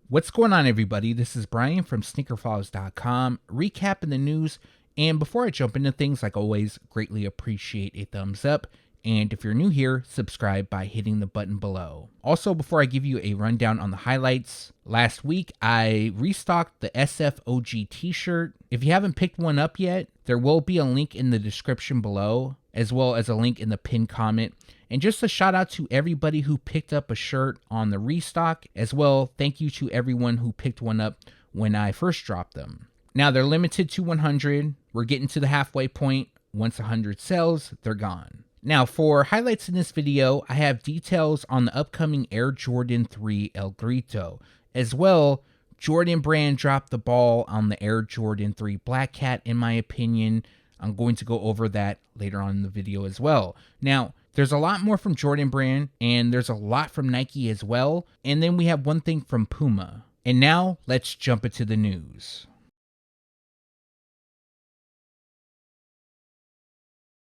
What's going on, everybody? This is Bryant from SneakerFiles.com, recapping the news. And before I jump into things, like always, greatly appreciate a thumbs up. And if you're new here, subscribe by hitting the button below. Also, before I give you a rundown on the highlights, last week I restocked the SFOG t-shirt. If you haven't picked one up yet, there will be a link in the description below, as well as a link in the pinned comment. And just a shout out to everybody who picked up a shirt on the restock. As well, thank you to everyone who picked one up when I first dropped them. Now, they're limited to 100. We're getting to the halfway point. Once 100 sells, they're gone. Now, for highlights in this video, I have details on the upcoming Air Jordan 3 El Grito. As well, Jordan Brand dropped the ball on the Air Jordan 3 Black Cat, in my opinion. I'm going to go over that later on in the video as well. Now, there's a lot more from Jordan Brand, and there's a lot from Nike as well. And then we have one thing from PUMA. And now, let's jump into the news.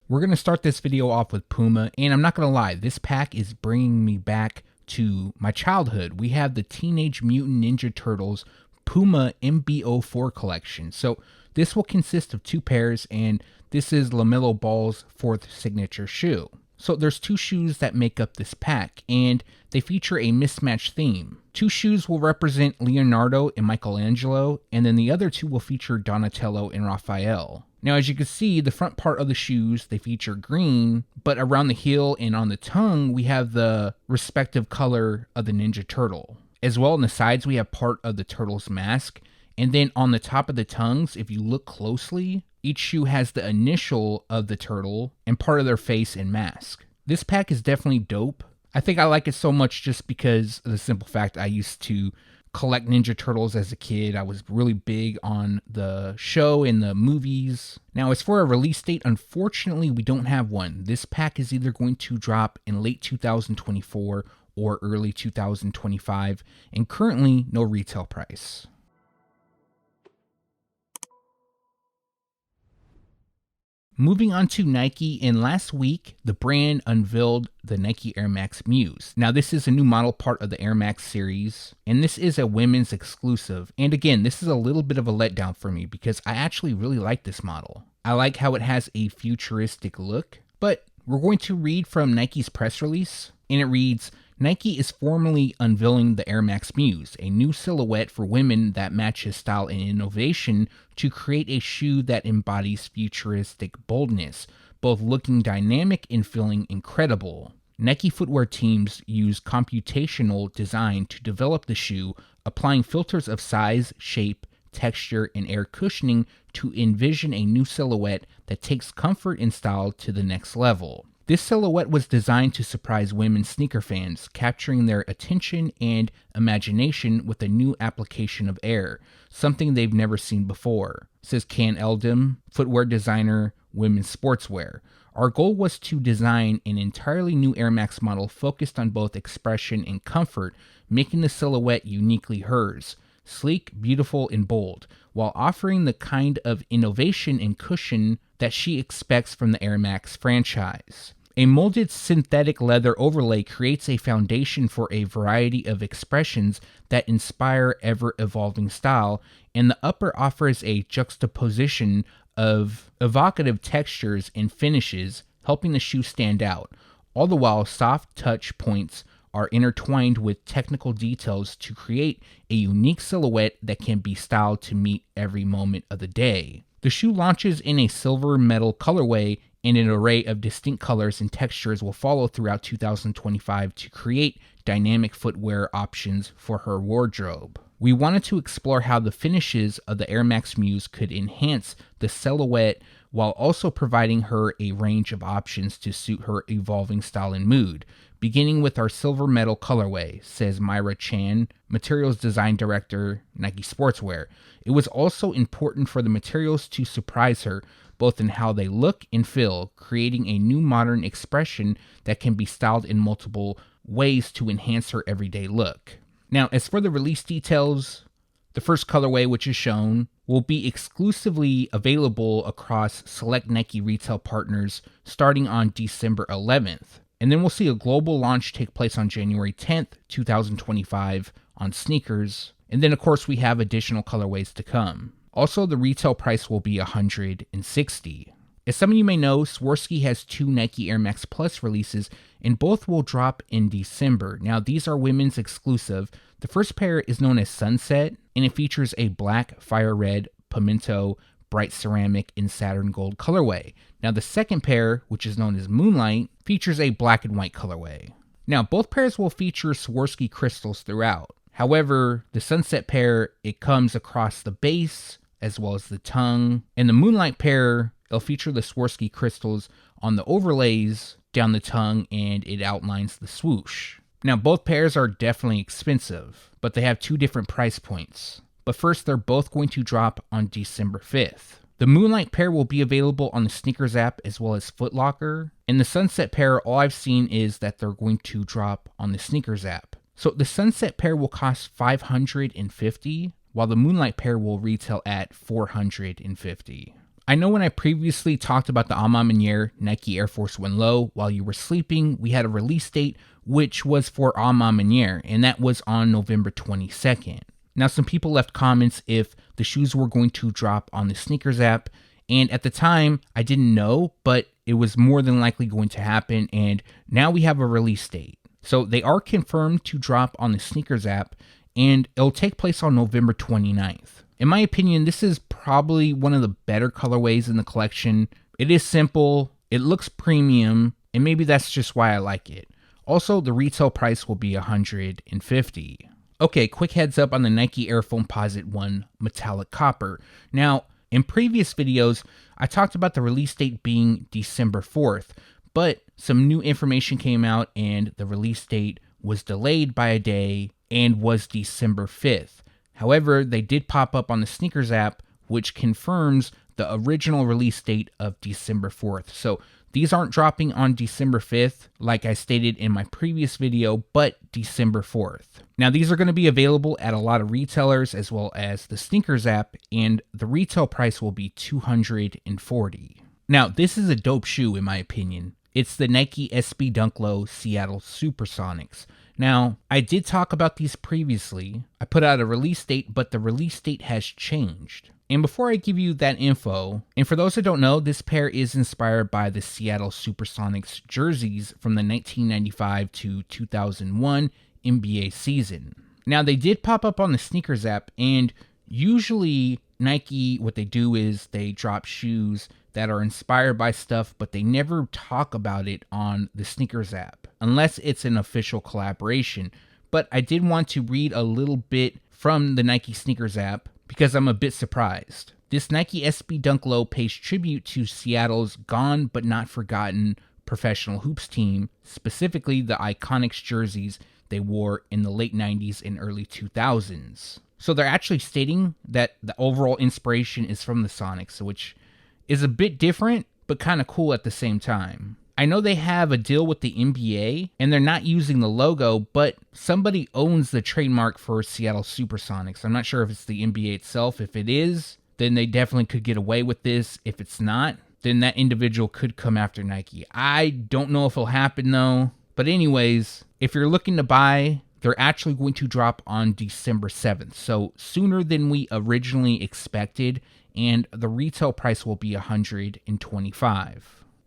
We're going to start this video off with PUMA, and I'm not going to lie, this pack is bringing me back to my childhood. We have the Teenage Mutant Ninja Turtles PUMA MB04 collection. So this will consist of 2 pairs, and this is LaMelo Ball's 4th signature shoe. So there's 2 shoes that make up this pack, and they feature a mismatched theme. 2 shoes will represent Leonardo and Michelangelo, and then the other 2 will feature Donatello and Raphael. Now, as you can see, the front part of the shoes, they feature green, but around the heel and on the tongue, we have the respective color of the Ninja Turtle. As well, on the sides, we have part of the turtle's mask, and then on the top of the tongues, if you look closely, each shoe has the initial of the turtle and part of their face and mask. This pack is definitely dope. I think I like it so much just because of the simple fact I used to collect Ninja Turtles as a kid. I was really big on the show and the movies. Now, as for a release date, unfortunately, we don't have one. This pack is either going to drop in late 2024 or early 2025, and currently no retail price. Moving on to Nike, and last week, the brand unveiled the Nike Air Max Muse. Now, this is a new model part of the Air Max series, and this is a women's exclusive. And again, this is a little bit of a letdown for me because I actually really like this model. I like how it has a futuristic look, but we're going to read from Nike's press release, and it reads, Nike is formally unveiling the Air Max Muse, a new silhouette for women that matches style and innovation to create a shoe that embodies futuristic boldness, both looking dynamic and feeling incredible. Nike footwear teams use computational design to develop the shoe, applying filters of size, shape, texture, and air cushioning to envision a new silhouette that takes comfort and style to the next level. This silhouette was designed to surprise women sneaker fans, capturing their attention and imagination with a new application of air, something they've never seen before, says Can Eldem, footwear designer, women's sportswear. Our goal was to design an entirely new Air Max model focused on both expression and comfort, making the silhouette uniquely hers, sleek, beautiful, and bold, while offering the kind of innovation and cushion that she expects from the Air Max franchise. A molded synthetic leather overlay creates a foundation for a variety of expressions that inspire ever-evolving style, and the upper offers a juxtaposition of evocative textures and finishes, helping the shoe stand out, all the while soft touch points are intertwined with technical details to create a unique silhouette that can be styled to meet every moment of the day. The shoe launches in a silver metal colorway, and an array of distinct colors and textures will follow throughout 2025 to create dynamic footwear options for her wardrobe. We wanted to explore how the finishes of the Air Max Muse could enhance the silhouette while also providing her a range of options to suit her evolving style and mood, beginning with our silver metal colorway, says Myra Chan, Materials Design Director, Nike Sportswear. It was also important for the materials to surprise her, both in how they look and feel, creating a new modern expression that can be styled in multiple ways to enhance her everyday look. Now, as for the release details, the first colorway, which is shown, will be exclusively available across select Nike retail partners starting on December 11th. And then we'll see a global launch take place on January 10th, 2025 on sneakers. And then of course we have additional colorways to come. Also, the retail price will be $160. As some of you may know, Swarovski has 2 Nike Air Max Plus releases, and both will drop in December. Now, these are women's exclusive. The first pair is known as Sunset, and it features a black, fire red, pimento, bright ceramic, and Saturn gold colorway. Now, the second pair, which is known as Moonlight, features a black and white colorway. Now, both pairs will feature Swarovski crystals throughout. However, the Sunset pair, it comes across the base as well as the tongue, and the Moonlight pair, it'll feature the Swarovski crystals on the overlays down the tongue, and it outlines the swoosh. Now, both pairs are definitely expensive, but they have 2 different price points. But first, they're both going to drop on December 5th. The Moonlight pair will be available on the Sneakers app as well as Foot Locker, and the Sunset pair, all I've seen is that they're going to drop on the Sneakers app. So the Sunset pair will cost $550, while the Moonlight pair will retail at $450. I know when I previously talked about the MANIERE Nike Air Force 1 Low while you were sleeping, we had a release date which was for MANIERE, and that was on November 22nd. Now, some people left comments if the shoes were going to drop on the Sneakers app, and at the time, I didn't know, but it was more than likely going to happen, and now we have a release date. So they are confirmed to drop on the Sneakers app, and it'll take place on November 29th. In my opinion, this is probably one of the better colorways in the collection. It is simple, it looks premium, and maybe that's just why I like it. Also, the retail price will be $150. Okay, quick heads up on the Nike Air Foamposite 1 Metallic Copper. Now, in previous videos, I talked about the release date being December 4th, but some new information came out and the release date was delayed by a day and was December 5th. However, they did pop up on the Sneakers app, which confirms the original release date of December 4th. So these aren't dropping on December 5th, like I stated in my previous video, but December 4th. Now, these are going to be available at a lot of retailers as well as the Sneakers app, and the retail price will be $240. Now, this is a dope shoe in my opinion. It's the Nike SB Dunk Low Seattle Supersonics. Now, I did talk about these previously. I put out a release date, but the release date has changed. And before I give you that info, and for those who don't know, this pair is inspired by the Seattle Supersonics jerseys from the 1995 to 2001 NBA season. Now, they did pop up on the Sneakers app, and usually Nike, what they do is they drop shoes that are inspired by stuff, but they never talk about it on the Sneakers app, unless it's an official collaboration. But I did want to read a little bit from the Nike Sneakers app, because I'm a bit surprised. This Nike SB Dunk Low pays tribute to Seattle's gone but not forgotten professional hoops team, specifically the Iconics jerseys they wore in the late 90s and early 2000s. So they're actually stating that the overall inspiration is from the Sonics, which is a bit different, but kind of cool at the same time. I know they have a deal with the NBA, and they're not using the logo, but somebody owns the trademark for Seattle Supersonics. I'm not sure if it's the NBA itself. If it is, then they definitely could get away with this. If it's not, then that individual could come after Nike. I don't know if it'll happen though. But anyways, if you're looking to buy, they're actually going to drop on December 7th. So sooner than we originally expected, and the retail price will be $125.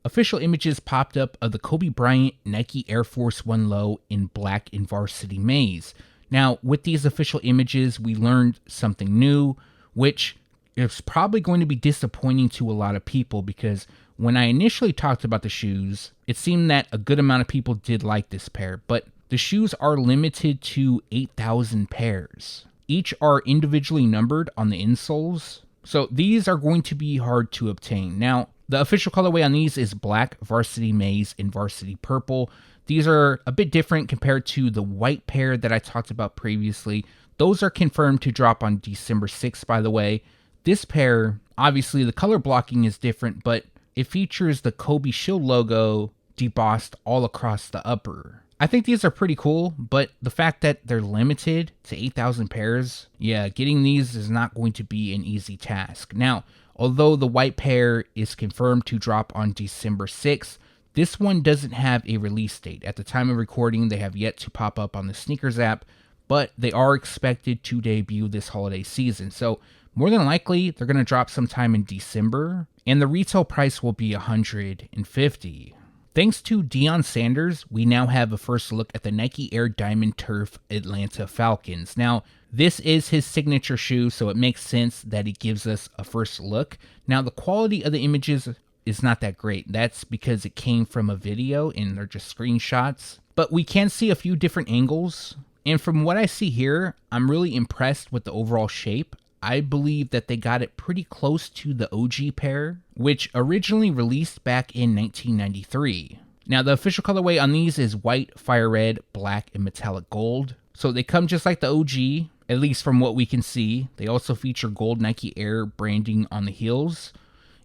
Official images popped up of the Kobe Bryant Nike Air Force 1 Low in black and Varsity Maize. Now, with these official images, we learned something new, which is probably going to be disappointing to a lot of people, because when I initially talked about the shoes, it seemed that a good amount of people did like this pair, but the shoes are limited to 8,000 pairs. Each are individually numbered on the insoles, so these are going to be hard to obtain. Now, the official colorway on these is black, Varsity Maize, and Varsity Purple. These are a bit different compared to the white pair that I talked about previously. Those are confirmed to drop on December 6th, by the way. This pair, obviously the color blocking is different, but it features the Kobe Shield logo debossed all across the upper. I think these are pretty cool, but the fact that they're limited to 8,000 pairs, yeah, getting these is not going to be an easy task. Now, although the white pair is confirmed to drop on December 6th, this one doesn't have a release date. At the time of recording, they have yet to pop up on the Sneakers app, but they are expected to debut this holiday season. So more than likely, they're going to drop sometime in December, and the retail price will be $150. Thanks to Deion Sanders, we now have a first look at the Nike Air Diamond Turf Atlanta Falcons. Now, this is his signature shoe, so it makes sense that he gives us a first look. Now, the quality of the images is not that great. That's because it came from a video and they're just screenshots. But we can see a few different angles. And from what I see here, I'm really impressed with the overall shape. I believe that they got it pretty close to the OG pair, which originally released back in 1993. Now, the official colorway on these is white, fire red, black, and metallic gold. So they come just like the OG, at least from what we can see. They also feature gold Nike Air branding on the heels.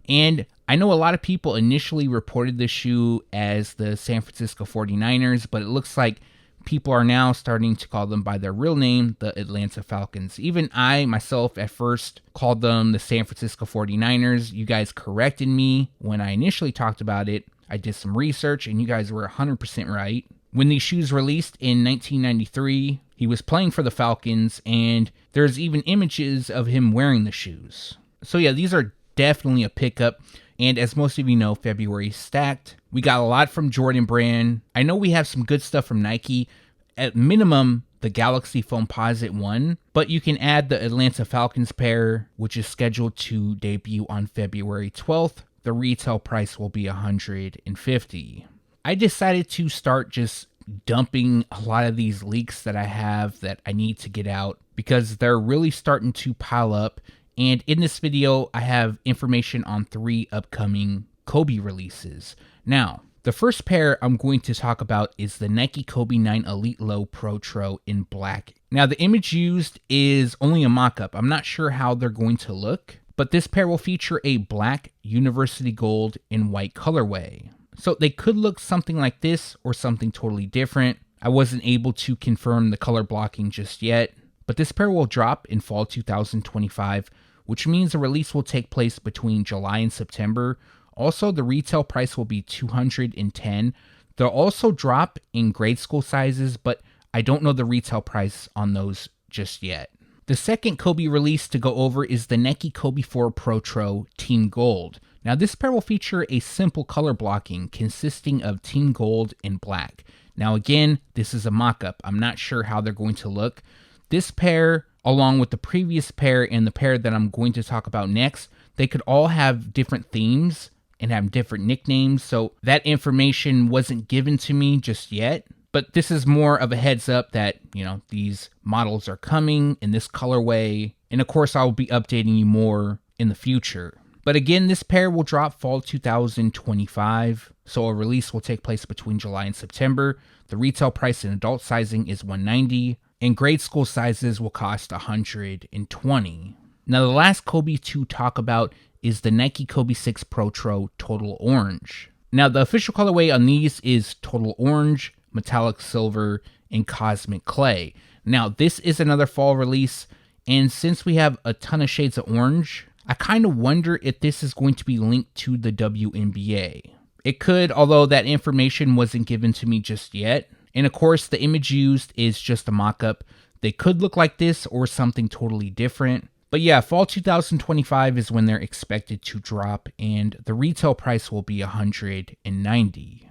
And I know a lot of people initially reported this shoe as the San Francisco 49ers, but it looks like people are now starting to call them by their real name, the Atlanta Falcons. Even I, myself, at first called them the San Francisco 49ers. You guys corrected me when I initially talked about it. I did some research, and you guys were 100% right. When these shoes released in 1993, he was playing for the Falcons, and there's even images of him wearing the shoes. So yeah, these are definitely a pickup. And as most of you know, February is stacked. We got a lot from Jordan Brand. I know we have some good stuff from Nike. At minimum, the Galaxy Foamposite 1. But you can add the Atlanta Falcons pair, which is scheduled to debut on February 12th. The retail price will be $150. I decided to start just dumping a lot of these leaks that I have that I need to get out because they're really starting to pile up. And in this video, I have information on 3 upcoming Kobe releases. Now, the first pair I'm going to talk about is the Nike Kobe 9 Elite Low Protro in black. Now, the image used is only a mock-up. I'm not sure how they're going to look, but this pair will feature a black, university gold, and white colorway. So they could look something like this or something totally different. I wasn't able to confirm the color blocking just yet, but this pair will drop in fall 2025, which means the release will take place between July and September. Also, the retail price will be $210. They'll also drop in grade school sizes, but I don't know the retail price on those just yet. The second Kobe release to go over is the Nike Kobe 4 Protro Team Gold. Now, this pair will feature a simple color blocking consisting of team gold and black. Now, again, this is a mock-up. I'm not sure how they're going to look. This pair, along with the previous pair and the pair that I'm going to talk about next, they could all have different themes and have different nicknames, so that information wasn't given to me just yet. But this is more of a heads up that, these models are coming in this colorway, and of course I'll be updating you more in the future. But again, this pair will drop fall 2025, so a release will take place between July and September. The retail price in adult sizing is $190. And grade school sizes will cost $120. Now, the last Kobe to talk about is the Nike Kobe 6 Protro Total Orange. Now, the official colorway on these is Total Orange, Metallic Silver, and Cosmic Clay. Now, this is another fall release, and since we have a ton of shades of orange, I kind of wonder if this is going to be linked to the WNBA. It could, although that information wasn't given to me just yet. And of course, the image used is just a mock-up. They could look like this or something totally different. But yeah, fall 2025 is when they're expected to drop, and the retail price will be $190.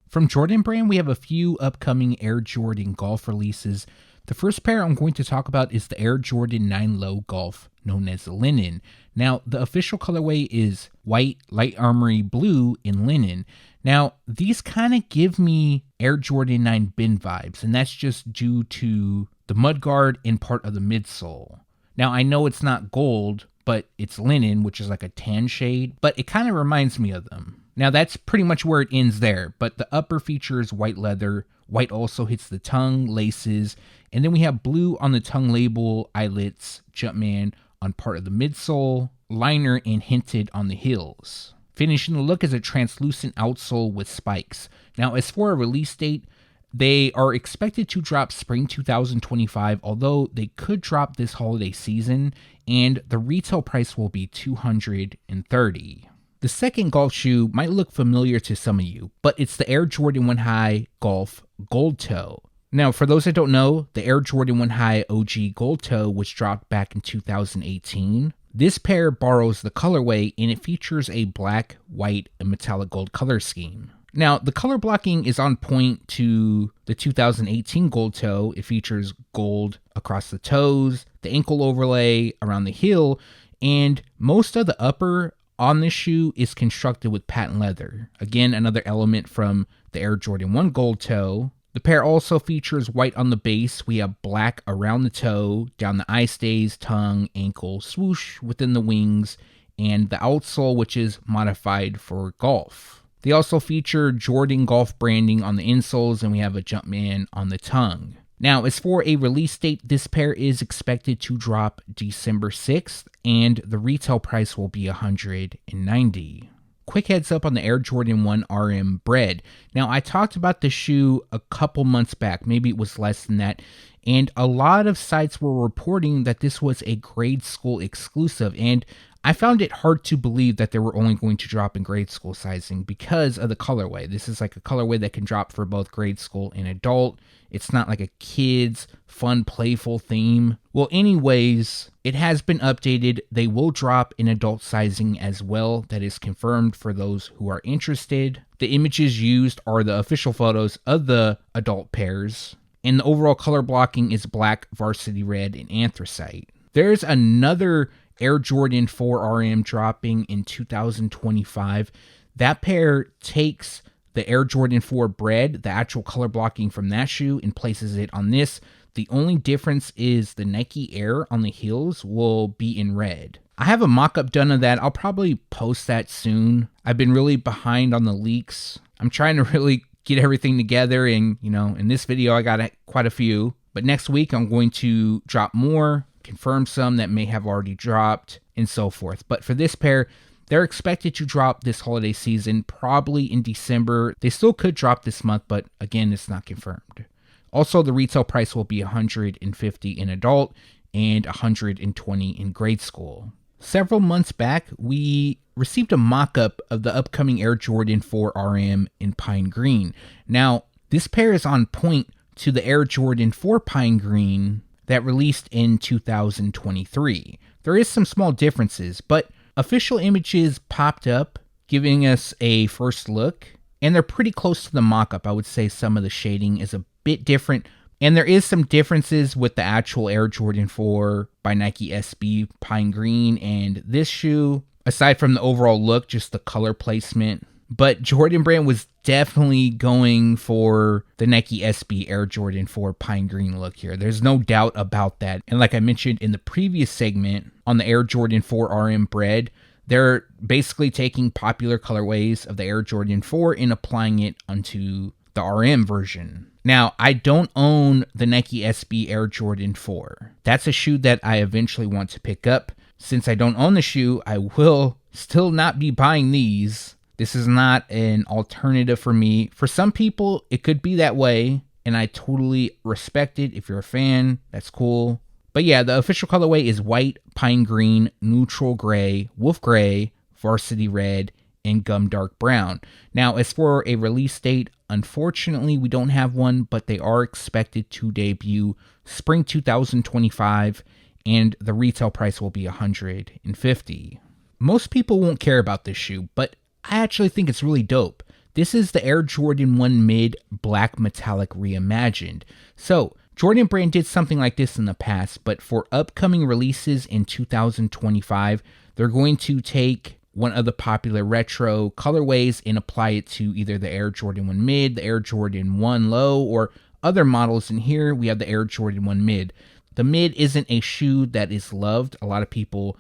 From Jordan Brand, we have a few upcoming Air Jordan Golf releases. The first pair I'm going to talk about is the Air Jordan 9 Low Golf, known as Linen. Now, the official colorway is white, light armory blue, and linen. Now, these kind of give me Air Jordan 9 bin vibes, and that's just due to the mudguard and part of the midsole. Now, I know it's not gold, but it's linen, which is like a tan shade, but it kind of reminds me of them. Now, that's pretty much where it ends there, but the upper features white leather. White also hits the tongue, laces, and then we have blue on the tongue label, eyelets, Jumpman on part of the midsole, liner, and hinted on the heels. Finishing the look is a translucent outsole with spikes. Now, as for a release date, they are expected to drop spring 2025, although they could drop this holiday season, and the retail price will be $230. The second golf shoe might look familiar to some of you, but it's the Air Jordan 1 High Golf Gold Toe. Now, for those that don't know, the Air Jordan 1 High OG Gold Toe was dropped back in 2018. This pair borrows the colorway and it features a black, white, and metallic gold color scheme. Now, the color blocking is on point to the 2018 Gold Toe. It features gold across the toes, the ankle overlay around the heel, and most of the upper on this shoe is constructed with patent leather. Again, another element from the Air Jordan 1 Gold Toe. The pair also features white on the base. We have black around the toe, down the eye stays, tongue, ankle, swoosh within the wings, and the outsole, which is modified for golf. They also feature Jordan Golf branding on the insoles, and we have a Jumpman on the tongue. Now, as for a release date, this pair is expected to drop December 6th, and the retail price will be $190. Quick heads up on the Air Jordan 1 RM Bred. Now, I talked about the shoe a couple months back, maybe it was less than that, and a lot of sites were reporting that this was a grade school exclusive, and I found it hard to believe that they were only going to drop in grade school sizing because of the colorway. This is like a colorway that can drop for both grade school and adult. It's not like a kid's fun, playful theme. Well, anyways, it has been updated. They will drop in adult sizing as well. That is confirmed for those who are interested. The images used are the official photos of the adult pairs, and the overall color blocking is black, varsity red, and anthracite. There's another Air Jordan 4 RM dropping in 2025. That pair takes the Air Jordan 4 Bred, the actual color blocking from that shoe, and places it on this. The only difference is the Nike Air on the heels will be in red. I have a mock-up done of that. I'll probably post that soon. I've been really behind on the leaks. I'm trying to really get everything together, and in this video I got quite a few. But next week I'm going to drop more, confirm some that may have already dropped, and so forth. But for this pair, they're expected to drop this holiday season, probably in December. They still could drop this month, but again, it's not confirmed. Also, the retail price will be $150 in adult and $120 in grade school. Several months back, we received a mock-up of the upcoming Air Jordan 4 RM in pine green. Now, this pair is on point to the Air Jordan 4 pine green that released in 2023. There is some small differences, but official images popped up giving us a first look, and they're pretty close to the mock-up. I would say some of the shading is a bit different, and there is some differences with the actual Air Jordan 4 by Nike SB pine green and this shoe, aside from the overall look, just the color placement. But Jordan Brand was definitely going for the Nike SB Air Jordan 4 pine green look here. There's no doubt about that. And like I mentioned in the previous segment on the Air Jordan 4 RM Bred, they're basically taking popular colorways of the Air Jordan 4 and applying it onto the RM version. Now, I don't own the Nike SB Air Jordan 4. That's a shoe that I eventually want to pick up. Since I don't own the shoe, I will still not be buying these. This is not an alternative for me. For some people, it could be that way, and I totally respect it. If you're a fan, that's cool. But yeah, the official colorway is white, pine green, neutral gray, wolf gray, varsity red, and gum dark brown. Now, as for a release date, unfortunately, we don't have one, but they are expected to debut spring 2025, and the retail price will be $150. Most people won't care about this shoe, but I actually think it's really dope. This is the Air Jordan 1 Mid Black Metallic Reimagined. So, Jordan Brand did something like this in the past, but for upcoming releases in 2025, they're going to take one of the popular retro colorways and apply it to either the Air Jordan 1 Mid, the Air Jordan 1 Low, or other models. And here we have the Air Jordan 1 Mid. The Mid isn't a shoe that is loved. A lot of people,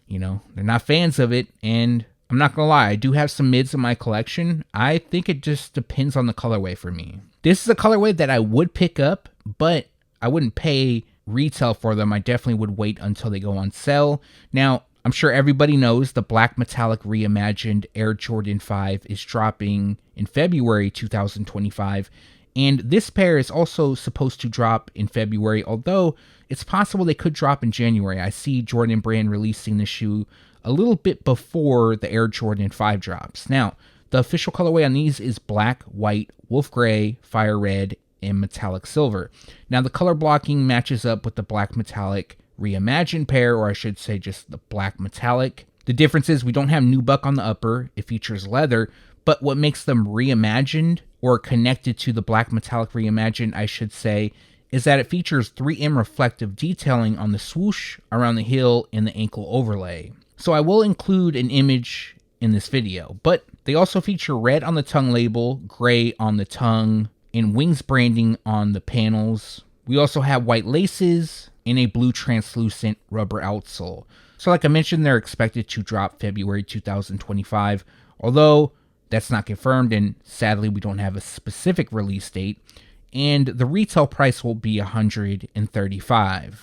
they're not fans of it, and I'm not gonna lie, I do have some mids in my collection. I think it just depends on the colorway for me. This is a colorway that I would pick up, but I wouldn't pay retail for them. I definitely would wait until they go on sale. Now, I'm sure everybody knows the Black Metallic Reimagined Air Jordan 5 is dropping in February 2025. And this pair is also supposed to drop in February, although it's possible they could drop in January. I see Jordan Brand releasing the shoe a little bit before the Air Jordan 5 drops. Now, the official colorway on these is black, white, wolf gray, fire red, and metallic silver. Now, the color blocking matches up with the black metallic Reimagined pair, or I should say just the black metallic. The difference is we don't have nubuck on the upper, it features leather, but what makes them Reimagined, or connected to the black metallic Reimagined, I should say, is that it features 3M reflective detailing on the swoosh, around the heel, and the ankle overlay. So I will include an image in this video, but they also feature red on the tongue label, gray on the tongue, and wings branding on the panels. We also have white laces and a blue translucent rubber outsole. So like I mentioned, they're expected to drop February 2025, although that's not confirmed, and sadly we don't have a specific release date, and the retail price will be $135.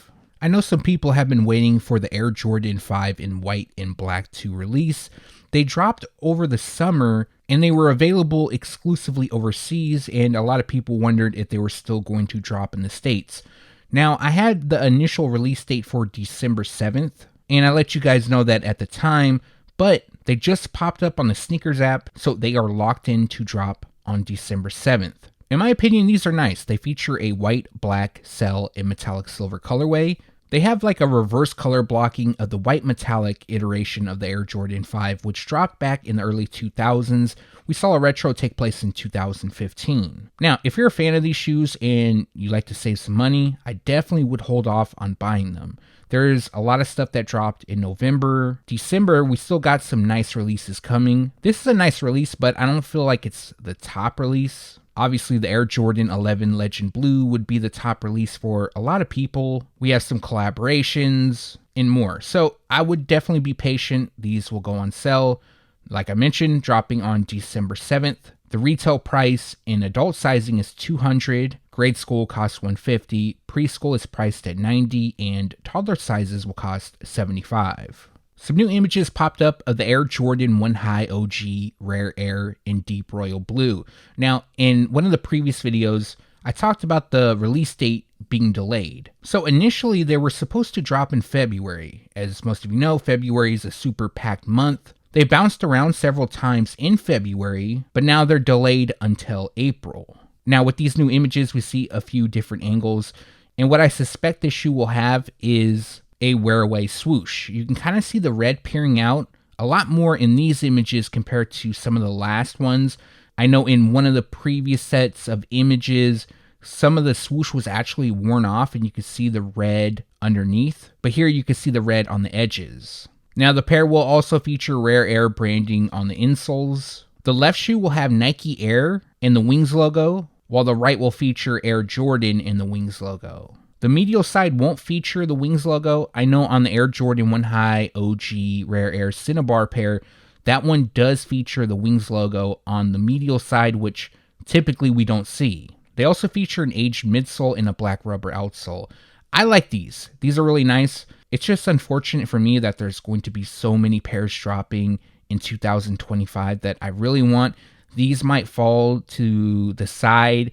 I know some people have been waiting for the Air Jordan 5 in white and black to release. They dropped over the summer and they were available exclusively overseas, and a lot of people wondered if they were still going to drop in the States. Now, I had the initial release date for December 7th, and I let you guys know that at the time, but they just popped up on the Sneakers app, so they are locked in to drop on December 7th. In my opinion, these are nice. They feature a white, black, cell, and metallic silver colorway. They have like a reverse color blocking of the white metallic iteration of the Air Jordan 5, which dropped back in the early 2000s. We saw a retro take place in 2015. Now, if you're a fan of these shoes and you like to save some money, I definitely would hold off on buying them. There's a lot of stuff that dropped in November. December, we still got some nice releases coming. This is a nice release, but I don't feel like it's the top release. Obviously, the Air Jordan 11 Legend Blue would be the top release for a lot of people. We have some collaborations and more. So I would definitely be patient. These will go on sale. Like I mentioned, dropping on December 7th. The retail price in adult sizing is $200. Grade school costs $150. Preschool is priced at $90. And toddler sizes will cost $75. Some new images popped up of the Air Jordan 1 High OG Rare Air in Deep Royal Blue. Now, in one of the previous videos, I talked about the release date being delayed. So initially, they were supposed to drop in February. As most of you know, February is a super packed month. They bounced around several times in February, but now they're delayed until April. Now, with these new images, we see a few different angles, and what I suspect this shoe will have is a wear-away swoosh. You can kind of see the red peering out a lot more in these images compared to some of the last ones. I know in one of the previous sets of images, some of the swoosh was actually worn off and you could see the red underneath, but here you can see the red on the edges. Now the pair will also feature Rare Air branding on the insoles. The left shoe will have Nike Air and the Wings logo, while the right will feature Air Jordan and the Wings logo. The medial side won't feature the Wings logo. I know on the Air Jordan 1 High OG Rare Air Cinnabar pair, that one does feature the Wings logo on the medial side, which typically we don't see. They also feature an aged midsole and a black rubber outsole. I like these. These are really nice. It's just unfortunate for me that there's going to be so many pairs dropping in 2025 that I really want. These might fall to the side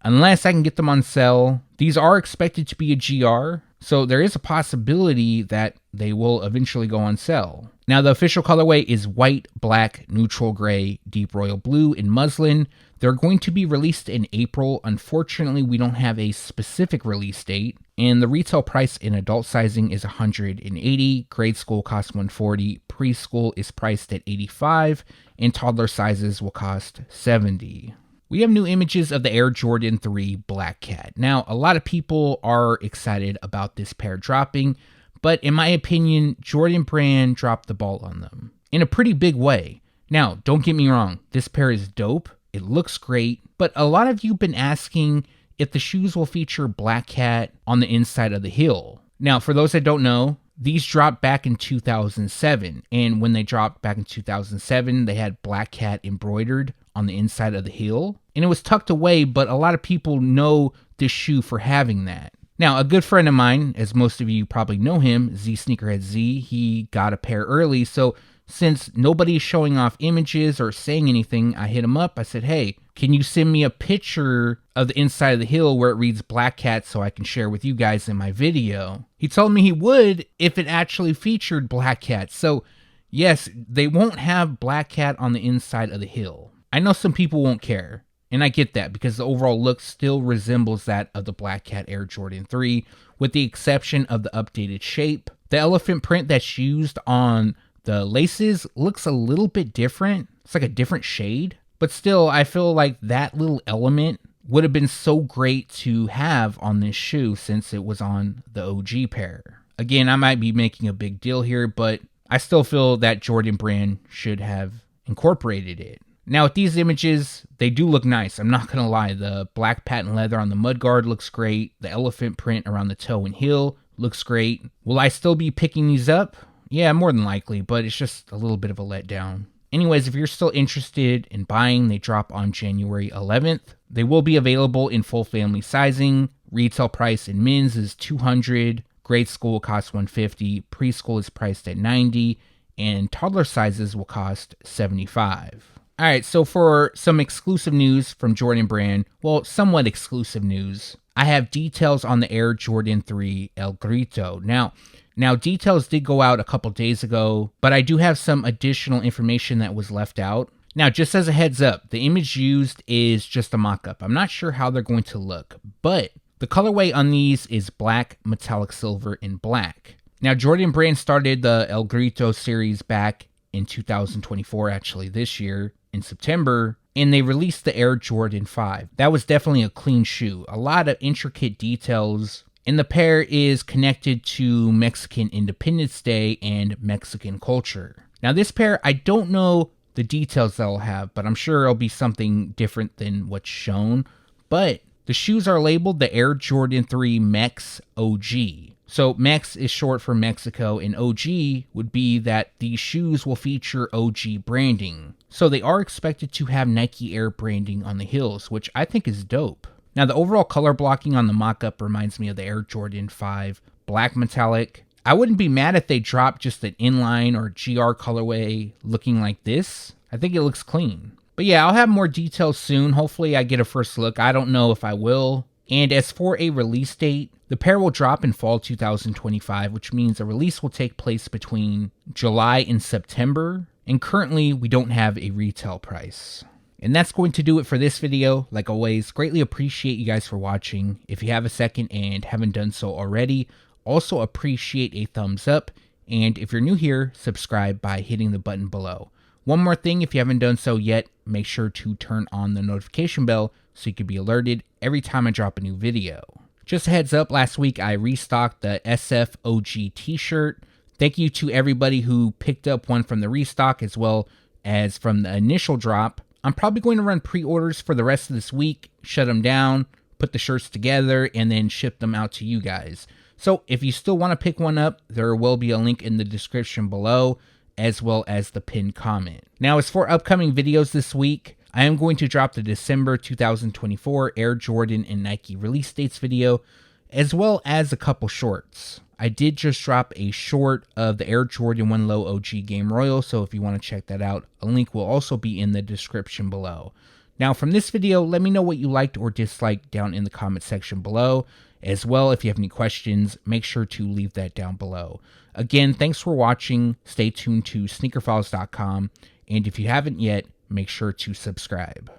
unless I can get them on sale. These are expected to be a GR, so there is a possibility that they will eventually go on sale. Now, the official colorway is white, black, neutral gray, deep royal blue, and muslin. They're going to be released in April. Unfortunately, we don't have a specific release date, and the retail price in adult sizing is $180. Grade school costs $140. Preschool is priced at $85, and toddler sizes will cost $70. We have new images of the Air Jordan 3 Black Cat. Now, a lot of people are excited about this pair dropping, but in my opinion, Jordan Brand dropped the ball on them in a pretty big way. Now, don't get me wrong, this pair is dope, it looks great, but a lot of you have been asking if the shoes will feature Black Cat on the inside of the heel. Now, for those that don't know, these dropped back in 2007, and when they dropped back in 2007, they had Black Cat embroidered on the inside of the heel, and it was tucked away, but a lot of people know this shoe for having that. Now, a good friend of mine, as most of you probably know him, Z Sneakerhead Z, he got a pair early, so since nobody's showing off images or saying anything, I hit him up. I said, hey, can you send me a picture of the inside of the heel where it reads Black Cat so I can share with you guys in my video? He told me he would if it actually featured Black Cat. So Yes, they won't have Black Cat on the inside of the heel. I know some people won't care, and I get that because the overall look still resembles that of the Black Cat Air Jordan 3, with the exception of the updated shape. The elephant print that's used on the laces looks a little bit different. It's like a different shade, but still, I feel like that little element would have been so great to have on this shoe since it was on the OG pair. Again, I might be making a big deal here, but I still feel that Jordan brand should have incorporated it. Now with these images, they do look nice. I'm not going to lie. The black patent leather on the mudguard looks great. The elephant print around the toe and heel looks great. Will I still be picking these up? Yeah, more than likely, but it's just a little bit of a letdown. Anyways, if you're still interested in buying, they drop on January 11th. They will be available in full family sizing. Retail price in men's is $200. Grade school costs $150. Preschool is priced at $90. And toddler sizes will cost $75. All right, so for some exclusive news from Jordan Brand, well, somewhat exclusive news, I have details on the Air Jordan 3 El Grito. Now, details did go out a couple days ago, but I do have some additional information that was left out. Now, just as a heads up, the image used is just a mock-up. I'm not sure how they're going to look, but the colorway on these is black, metallic silver, and black. Now, Jordan Brand started the El Grito series back in 2024, actually this year, in September, and they released the Air Jordan 5. That was definitely a clean shoe. A lot of intricate details, and the pair is connected to Mexican Independence Day and Mexican culture. Now this pair, I don't know the details they'll have, but I'm sure it'll be something different than what's shown. But the shoes are labeled the Air Jordan 3 Mex OG. So Mex is short for Mexico, and OG would be that these shoes will feature OG branding. So they are expected to have Nike Air branding on the heels, which I think is dope. Now the overall color blocking on the mock-up reminds me of the Air Jordan 5 Black Metallic. I wouldn't be mad if they dropped just an inline or GR colorway looking like this. I think it looks clean. But yeah, I'll have more details soon. Hopefully I get a first look. I don't know if I will. And as for a release date, the pair will drop in fall 2025, which means a release will take place between July and September. And currently, we don't have a retail price. And that's going to do it for this video. Like always, greatly appreciate you guys for watching. If you have a second and haven't done so already, also appreciate a thumbs up. And if you're new here, subscribe by hitting the button below. One more thing, if you haven't done so yet, make sure to turn on the notification bell so you can be alerted every time I drop a new video. Just a heads up, last week I restocked the SF OG t-shirt. Thank you to everybody who picked up one from the restock as well as from the initial drop. I'm probably going to run pre-orders for the rest of this week, shut them down, put the shirts together, and then ship them out to you guys. So if you still want to pick one up, there will be a link in the description below, as well as the pinned comment. Now, as for upcoming videos this week, I am going to drop the December 2024 Air Jordan and Nike release dates video, as well as a couple shorts. I did just drop a short of the Air Jordan 1 Low OG Game Royal, so if you want to check that out, a link will also be in the description below. Now, from this video, let me know what you liked or disliked down in the comment section below. As well, if you have any questions, make sure to leave that down below. Again, thanks for watching. Stay tuned to SneakerFiles.com, and if you haven't yet, make sure to subscribe.